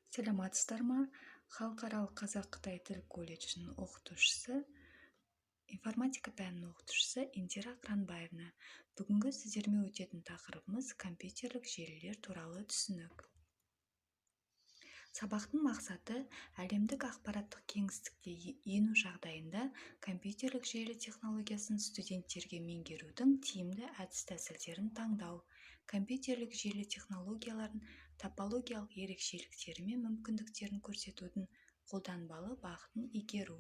Саламатсыздар ма? Халықаралық қазақ-қытай тіл колледжінің оқытушысы, информатика пәнінің оқытушысы Индира Қыранбаевна. Бүгінгі сіздермен өтетін тақырыбымыз компьютерлік желілер туралы түсінік. Сабақтың мақсаты әлемдік ақпараттық кеңістікке ену жағдайында компьютерлік желі технологиясын студенттерге меңгерудің тиімді әдіс-тәсілдерін таңдау, компьютерлік желі технологияларын топологиялық ерекшеліктері мен мүмкіндіктерін көрсетудің қолданбалы бағытын игеру.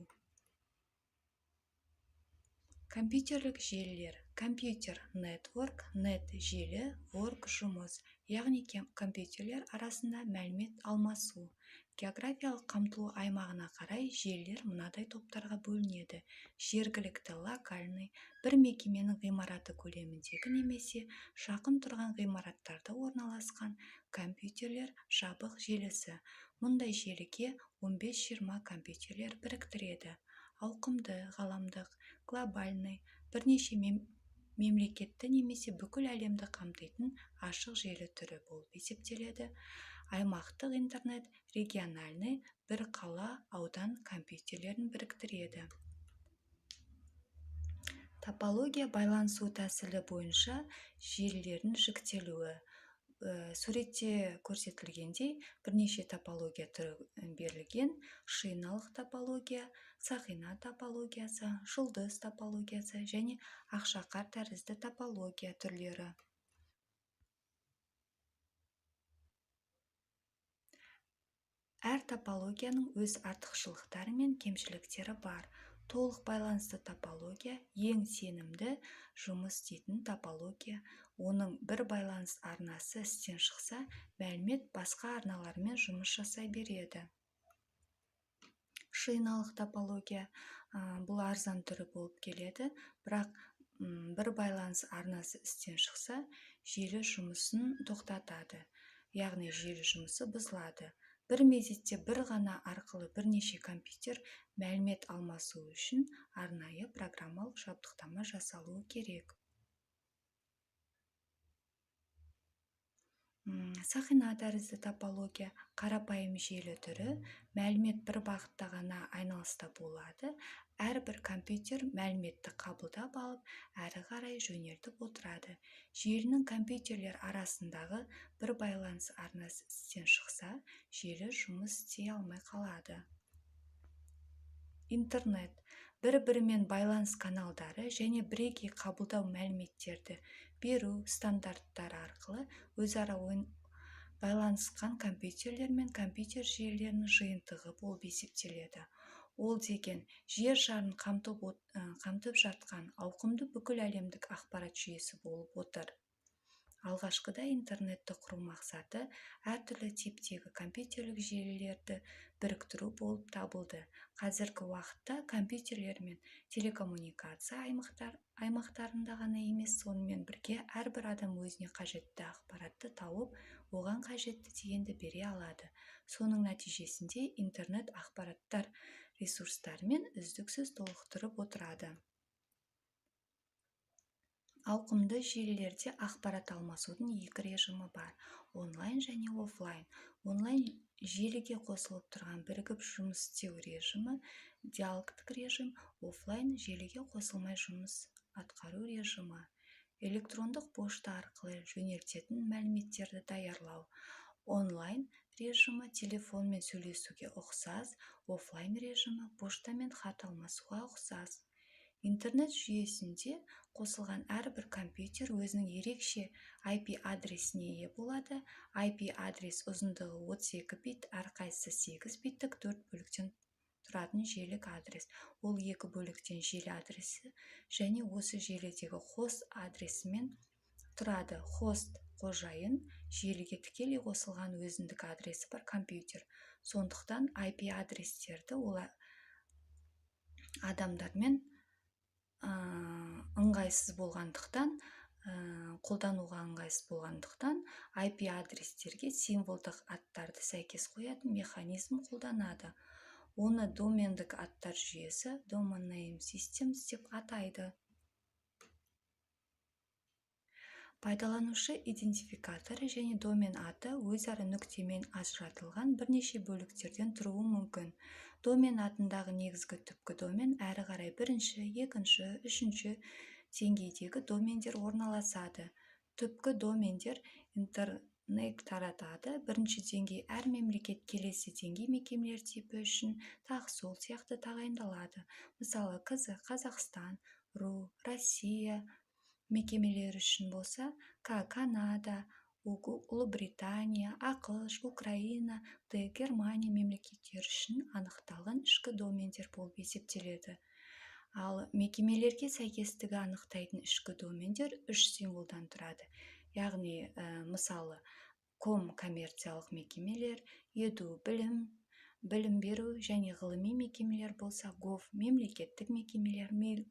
Компьютерлік желілер: компьютер нетворк, нет желі, ворк жұмыс, яғни компьютерлер арасында мәлімет алмасу. Географиялық қамтылу аймағына қарай желілер мынадай топтарға бөлінеді: жергілікті локальный, бір мекеменің ғимараты көлеміндегі немесе жақын тұрған ғимараттарда орналасқан компьютерлер жабық желісі. Мұндай желіге 15-20 компьютерлер біріктіреді. Ауқымды, ғаламдық, глобальный, бірнеше мемлекетті немесе бүкіл әлемді қамтитын ашық желі түрі болып есептеледі. Аймақтық интернет, региональный, бір қала, аудан компьютерлерін біріктіреді. Топология байланысу тәсілі бойынша желілердің жіктелуі. Суретте көрсетілгендей бірнеше топология түрі берілген: шиналық топология, сақина топологиясы, жұлдыз топологиясы және ақшақар тәрізді топология түрлері. Әр топологияның өз артықшылықтары мен кемшіліктері бар. Толық байланысты топология ең сенімді жұмыс істейтін топология. Оның бір байланыс арнасы істен шықса, мәлімет басқа арналармен жұмыс жасай береді. Шиналық топология бұл арзан түрі болып келеді, бірақ бір байланыс арнасы істен шықса, желі жұмысын тоқтатады, яғни желі жұмысы бұзылады. Бір мезетте бір ғана арқылы бірнеше компьютер мәлімет алмасу үшін арнайы программалық жабдықтама жасалуы керек. Сақина тәрізді топология қарапайым желі түрі, мәлімет бір бағытта ғана айналыста болады. Әрбір компьютер мәліметті қабылдап алып, әрі қарай жөнелтіп отырады. Желінің компьютерлер арасындағы бір байланыс арнасы істен шықса, желі жұмыс істей алмай қалады. Интернет бір-бірімен байланыс каналдары және бірегей қабылдау мәліметтерді беру стандарттары арқылы өзара байланысқан компьютерлер мен компьютер желілерінің жиынтығы болып есептеледі. Ол деген жер шарын қамтып жатқан ауқымды бүкіл әлемдік ақпарат жүйесі болып отыр. Алғашқыда интернетті құру мақсаты әртүрлі типтегі компьютерлік желілерді біріктіру болып табылды. Қазіргі уақытта компьютерлер мен телекоммуникация аймақтарында ғана емес, сонымен бірге әрбір адам өзіне қажетті ақпаратты тауып, оған қажетті дегенді бере алады. Соның нәтижесінде интернет ақпараттар ресурстарымен үздіксіз толықтырып отырады. Ауқымды желілерде ақпарат алмасудың екі режимі бар: онлайн және офлайн. Онлайн желіге қосылып тұрған бірігіп жұмыс істеу режимі, диалогтік режим, офлайн желіге қосылмай жұмыс атқару режимі. Электрондық пошта арқылы жөнелтетін мәліметтерді даярлау. Онлайн режимі телефонмен сөйлесуге ұқсас, офлайн режимі поштамен хат алмасуға ұқсас. Интернет жүйесінде қосылған әрбір компьютер өзінің ерекше IP адресіне ие болады. IP адрес ұзындығы 32 бит, әрқайсысы 8 биттік 4 бөліктен тұратын желілік адрес. Ол 2 бөліктен желі адресі және осы желідегі хост адресімен тұрады. Хост қожайын, желіге тікелей қосылған өзіндік адресі бар компьютер. Сондықтан IP адрестерді адамдармен қолдануға ыңғайсыз болғандықтан IP адрестерге символдық аттарды сәйкес қоятын механизм қолданады. Оны домендік аттар жүйесі, domain name systems деп атайды. Пайдаланушы идентификаторы және домен аты өзара нүктемен ажыратылған бірнеше бөліктерден тұруы мүмкін. Домен атындағы негізгі түпкі домен әрі қарай бірінші, екінші, үшінші деңгейдегі домендер орналасады. Түпкі домендер интернет таратады. Бірінші деңгей әр мемлекет, келесі деңгей мекемелер типі үшін тағы сол сияқты тағайындалады. Мысалы, Қазақстан, РУ, Россия мекемелері үшін болса, Канада, Ұлыбритания, ақш, Украина, Германия мемлекеттері үшін анықталған ішкі домендер болып есептеледі. Ал мекемелерге сәйкестігі анықтайтын ішкі домендер 3 символдан тұрады. Яғни, мысалы, коммерциялық мекемелер, еду білім беру және ғылыми мекемелер болса, мемлекеттік мекемелер,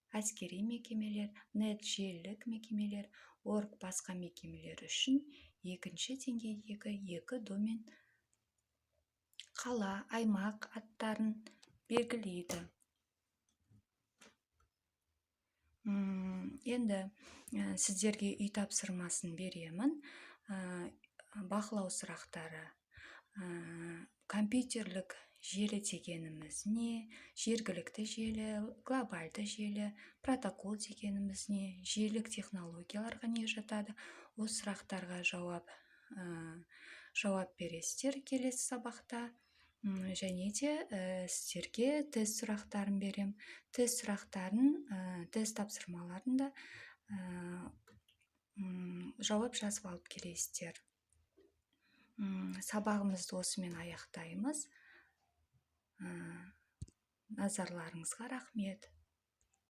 әскери мекемелер, нет желілік мекемелер, басқа мекемелер үшін екінші деңгейдегі екі домен қала, аймақ аттарын белгілейді. Енді сіздерге үй тапсырмасын беремін. Бақылау сұрақтары. Компьютерлік желі дегеніміз не? Жергілікті желі, глобальды желі, протокол дегеніміз не? Желілік технологияларға не жатады? Осы сұрақтарға жауап бересіздер келесі сабақта. Және де сіздерге тест сұрақтарын берем. Тест сұрақтарын, тест тапсырмаларында жауап жазып алып келесіздер. Сабағымызды осымен аяқтаймыз. Назарларыңызға рахмет.